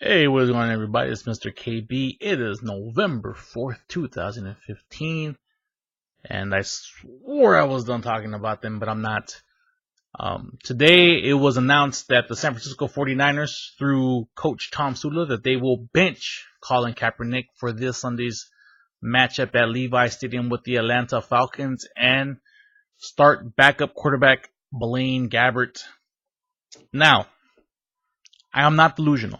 Hey, what is going on, everybody? It's Mr.KB. It is November 4th, 2015, and I swore I was done talking about them, but I'm not. Today, it was announced that the San Francisco 49ers, through Coach Tom Sula, that they will bench Colin Kaepernick for this Sunday's matchup at Levi Stadium with the Atlanta Falcons and start backup quarterback Blaine Gabbert. Now, I am not delusional.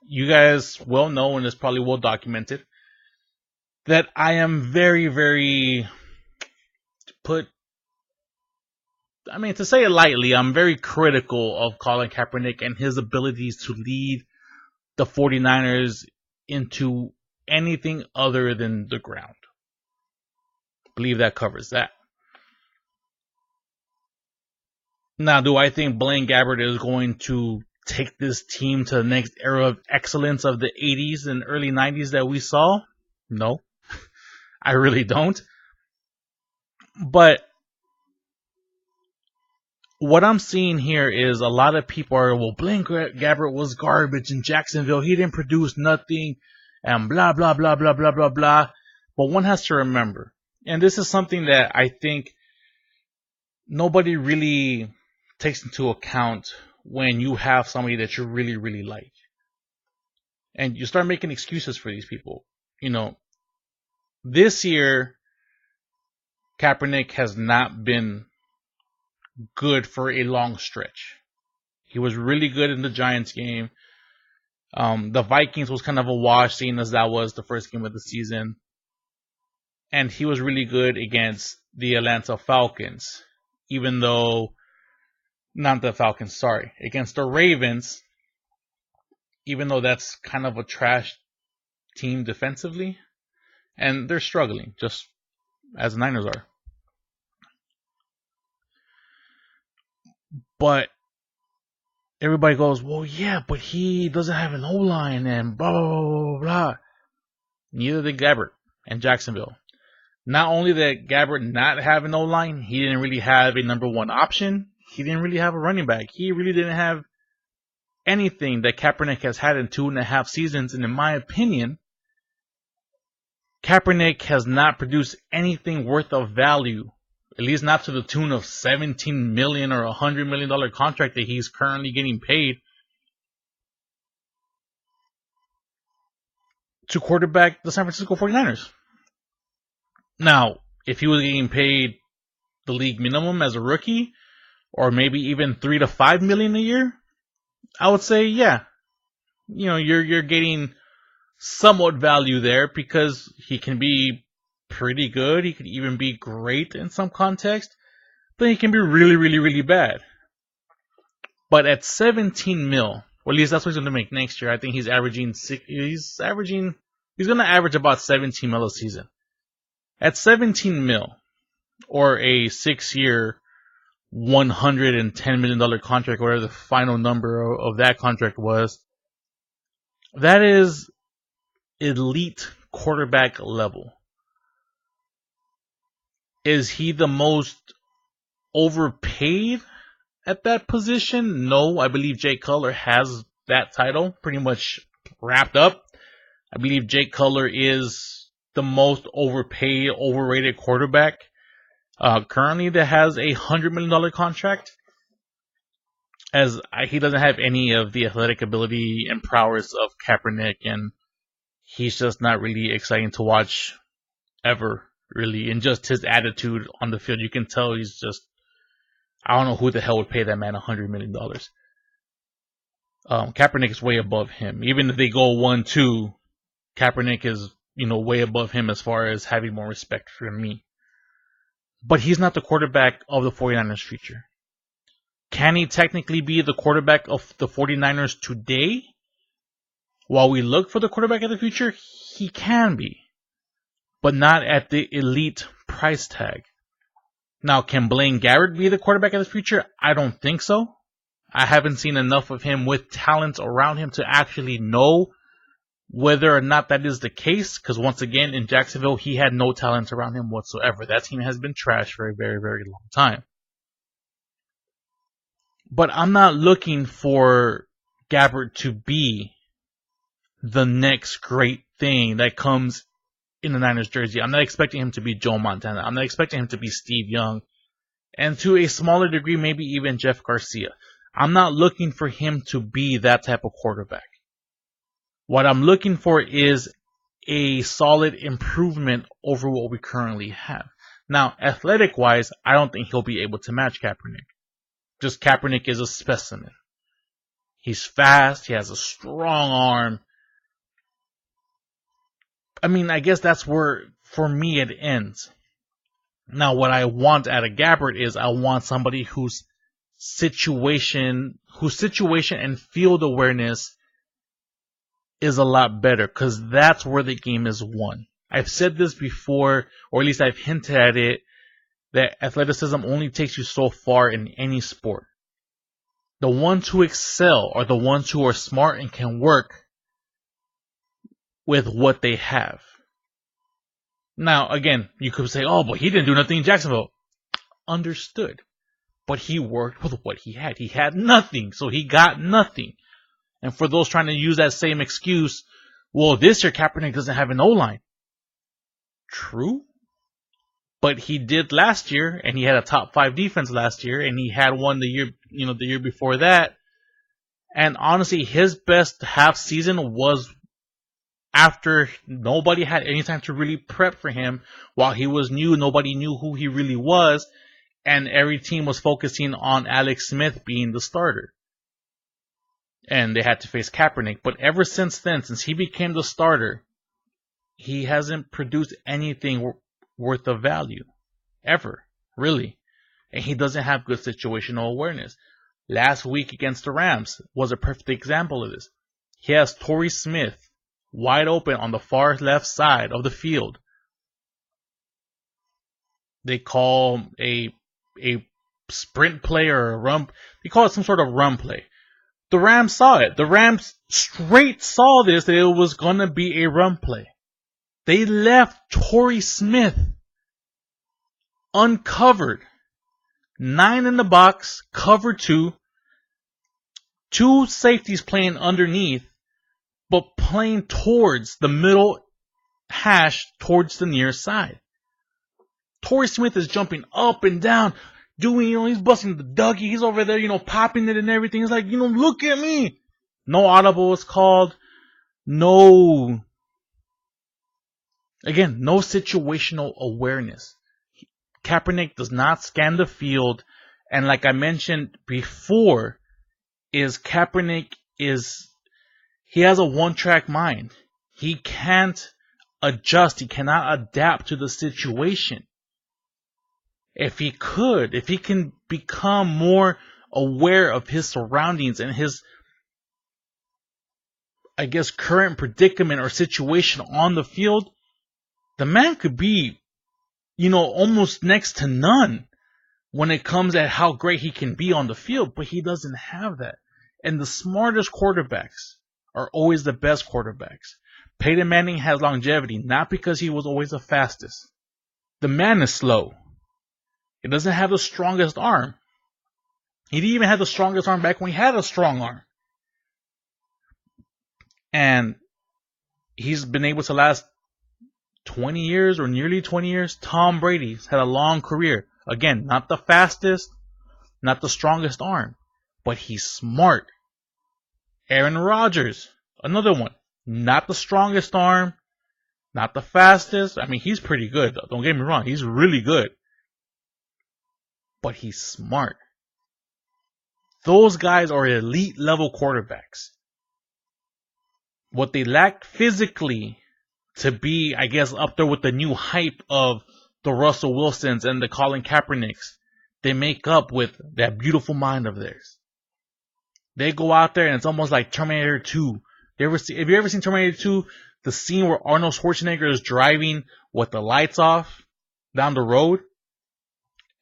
You guys well know, and it's probably well documented, that I am very, to say it lightly, I'm very critical of Colin Kaepernick and his abilities to lead the 49ers into anything other than the ground. I believe that covers that. Now, do I think Blaine Gabbert is going to take this team to the next era of excellence of the 80s and early 90s that we saw? No, I really don't. But what I'm seeing here is a lot of people are, well, Blaine Gabbert was garbage in Jacksonville. He didn't produce nothing and blah, blah, blah, blah, blah, blah, blah. But one has to remember, and this is something that I think nobody really takes into account when you have somebody that you really like. And you start making excuses for these people. You know, this year, Kaepernick has not been good for a long stretch. He was really good in the Giants game. The Vikings was kind of a wash, seeing as that was the first game of the season. And he was really good against the Atlanta Falcons, even though, not the Falcons, sorry, against the Ravens, even though that's kind of a trash team defensively. And they're struggling, just as the Niners are. But everybody goes, well, yeah, but he doesn't have an O-line and blah, blah, blah, blah. Neither did Gabbert and Jacksonville. Not only did Gabbert not have an O-line, he didn't really have a number one option. He didn't really have a running back. He really didn't have anything that Kaepernick has had in 2.5 seasons. And in my opinion, Kaepernick has not produced anything worth of value, at least not to the tune of $17 million or $100 million contract that he's currently getting paid, to quarterback the San Francisco 49ers. Now, if he was getting paid the league minimum as a rookie, or maybe even $3 to $5 million a year, I would say, yeah, you're getting somewhat value there, because he can be pretty good. He could even be great in some context, but he can be really bad. But at 17 mil, or at least that's what he's going to make next year. I think he's averaging he's going to average about 17 mil a season. At 17 mil, or a 6-year, $110 million contract, whatever the final number of that contract was, that is elite quarterback level. Is he the most overpaid at that position? No, I believe Jay Cutler has that title pretty much wrapped up. I believe Jay Cutler is the most overpaid, overrated quarterback currently that has a $100 million contract, as he doesn't have any of the athletic ability and prowess of Kaepernick, and he's just not really exciting to watch ever, really. And just his attitude on the field, you can tell he's just, I don't know who the hell would pay that man $100 million. Kaepernick is way above him. Even if they go 1-2, Kaepernick is, way above him as far as having more respect for me. But he's not the quarterback of the 49ers' future. Can he technically be the quarterback of the 49ers today? While we look for the quarterback of the future, he can be, but not at the elite price tag. Now, can Blaine Gabbert be the quarterback of the future? I don't think so. I haven't seen enough of him with talent around him to actually know whether or not that is the case, because once again, in Jacksonville, he had no talent around him whatsoever. That team has been trash for a very long time. But I'm not looking for Gabbert to be the next great thing that comes in the Niners jersey. I'm not expecting him to be Joe Montana. I'm not expecting him to be Steve Young. And to a smaller degree, maybe even Jeff Garcia. I'm not looking for him to be that type of quarterback. What I'm looking for is a solid improvement over what we currently have. Now, athletic-wise, I don't think he'll be able to match Kaepernick. Just Kaepernick is a specimen. He's fast. He has a strong arm. I mean, I guess that's where, for me, it ends. Now, what I want out of Gabbert is I want somebody whose situation and field awareness is a lot better, because that's where the game is won. I've said this before, or at least I've hinted at it, that athleticism only takes you so far in any sport. The ones who excel are the ones who are smart and can work with what they have. Now, again, you could say, oh, but he didn't do nothing in Jacksonville. Understood. But he worked with what he had. He had nothing, so he got nothing. And for those trying to use that same excuse, well, this year Kaepernick doesn't have an O-line. True. But he did last year, and he had a top 5 defense last year, and he had one the year before that. And honestly, his best half season was after nobody had any time to really prep for him. While he was new, nobody knew who he really was, and every team was focusing on Alex Smith being the starter. And they had to face Kaepernick. But ever since then, since he became the starter, he hasn't produced anything worth of value. Ever. Really. And he doesn't have good situational awareness. Last week against the Rams was a perfect example of this. He has Torrey Smith wide open on the far left side of the field. They call a sprint play or a run. They call it some sort of run play. The Rams saw it. The Rams straight saw this, that it was going to be a run play. They left Torrey Smith uncovered. 9 in the box, cover 2. 2 safeties playing underneath, but playing towards the middle hash, towards the near side. Torrey Smith is jumping up and down, doing, he's busting the Dougie. He's over there, popping it and everything. He's like, look at me. No audible was called. No situational awareness. Kaepernick does not scan the field. And like I mentioned before, Kaepernick he has a one-track mind. He can't adjust. He cannot adapt to the situation. If he can become more aware of his surroundings and his, I guess, current predicament or situation on the field, the man could be, almost next to none when it comes at how great he can be on the field, but he doesn't have that. And the smartest quarterbacks are always the best quarterbacks. Peyton Manning has longevity, not because he was always the fastest. The man is slow. He doesn't have the strongest arm. He didn't even have the strongest arm back when he had a strong arm. And he's been able to last 20 years or nearly 20 years. Tom Brady's had a long career. Again, not the fastest, not the strongest arm, but he's smart. Aaron Rodgers, another one. Not the strongest arm, not the fastest. I mean, he's pretty good. Don't get me wrong. He's really good. But he's smart. Those guys are elite level quarterbacks. What they lacked physically to be, I guess, up there with the new hype of the Russell Wilsons and the Colin Kaepernicks, they make up with that beautiful mind of theirs. They go out there and it's almost like Terminator 2. Have you ever seen Terminator 2? The scene where Arnold Schwarzenegger is driving with the lights off down the road,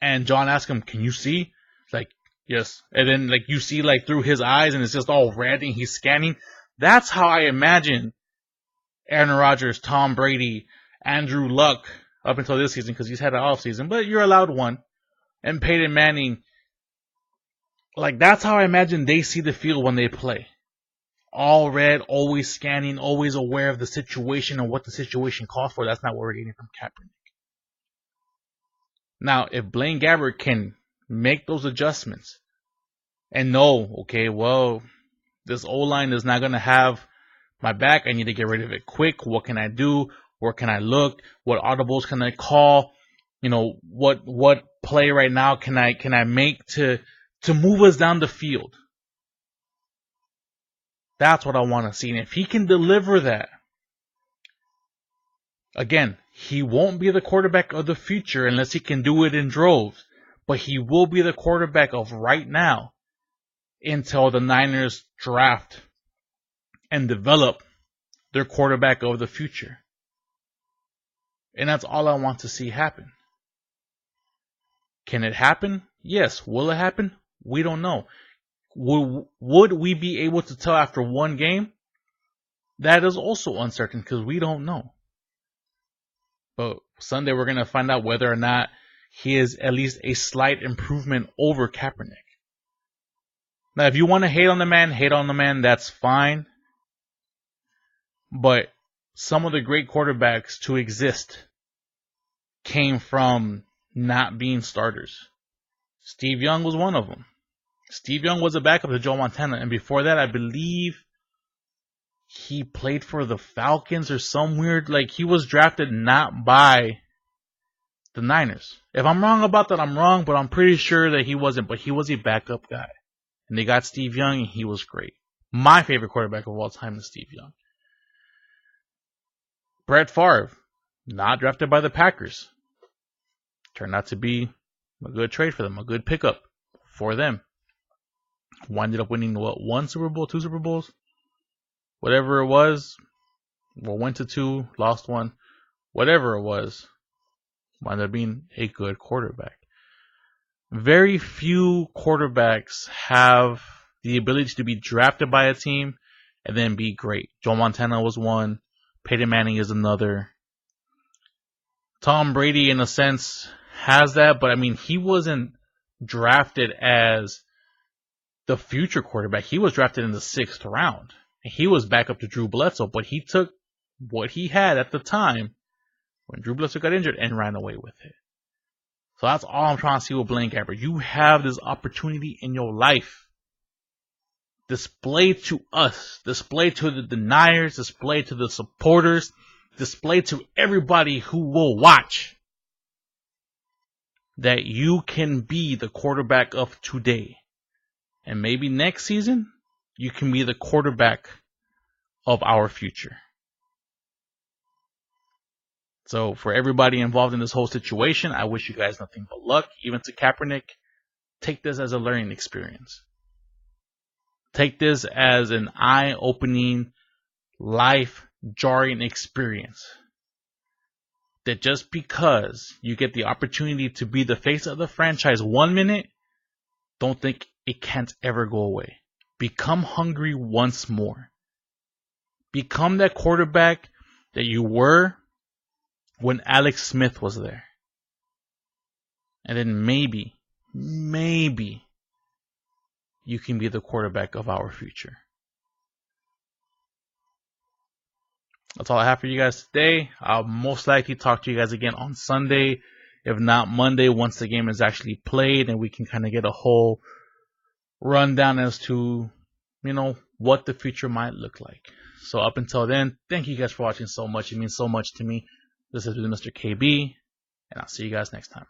and John asks him, "Can you see?" It's like, "Yes." And then you see through his eyes, and it's just all red, and he's scanning. That's how I imagine Aaron Rodgers, Tom Brady, Andrew Luck up until this season, because he's had an off season, but you're allowed one, and Peyton Manning. That's how I imagine they see the field when they play. all read, always scanning, always aware of the situation and what the situation calls for. That's not what we're getting from Kaepernick. Now, if Blaine Gabbert can make those adjustments and know, okay, well, this O-line is not going to have my back. I need to get rid of it quick. What can I do? Where can I look? What audibles can I call? You know, what play right now can I make to move us down the field? That's what I want to see. And if he can deliver that, again, he won't be the quarterback of the future unless he can do it in droves. But he will be the quarterback of right now until the Niners draft and develop their quarterback of the future. And that's all I want to see happen. Can it happen? Yes. Will it happen? We don't know. Would we be able to tell after one game? That is also uncertain because we don't know. But Sunday we're going to find out whether or not he is at least a slight improvement over Kaepernick. Now, if you want to hate on the man, that's fine. But some of the great quarterbacks to exist came from not being starters. Steve Young was one of them. Steve Young was a backup to Joe Montana. And before that, I believe he played for the Falcons or some weird, like he was drafted not by the Niners. If I'm wrong about that, I'm wrong, but I'm pretty sure that he wasn't. But he was a backup guy. And they got Steve Young, and he was great. My favorite quarterback of all time is Steve Young. Brett Favre, not drafted by the Packers. Turned out to be a good trade for them, a good pickup for them. Winded up winning, one Super Bowl, 2 Super Bowls? Whatever it was. Well, went to 2, lost 1. Whatever it was. Wound up being a good quarterback. Very few quarterbacks have the ability to be drafted by a team and then be great. Joe Montana was one. Peyton Manning is another. Tom Brady, in a sense, has that, but I mean, he wasn't drafted as the future quarterback. He was drafted in the 6th round. He was back up to Drew Bledsoe, but he took what he had at the time when Drew Bledsoe got injured and ran away with it. So that's all I'm trying to see with Blaine Gabbert. You have this opportunity in your life. Display to us. Display to the deniers. Display to the supporters. Display to everybody who will watch that you can be the quarterback of today. And maybe next season, you can be the quarterback of our future. So for everybody involved in this whole situation, I wish you guys nothing but luck. Even to Kaepernick, take this as a learning experience. Take this as an eye-opening, life-jarring experience. That just because you get the opportunity to be the face of the franchise 1 minute, don't think it can't ever go away. Become hungry once more. Become that quarterback that you were when Alex Smith was there. And then maybe you can be the quarterback of our future. That's all I have for you guys today. I'll most likely talk to you guys again on Sunday, if not Monday, once the game is actually played and we can kind of get a whole rundown as to, what the future might look like. So up until then, thank you guys for watching so much. It means so much to me. This has been Mr. KB, and I'll see you guys next time.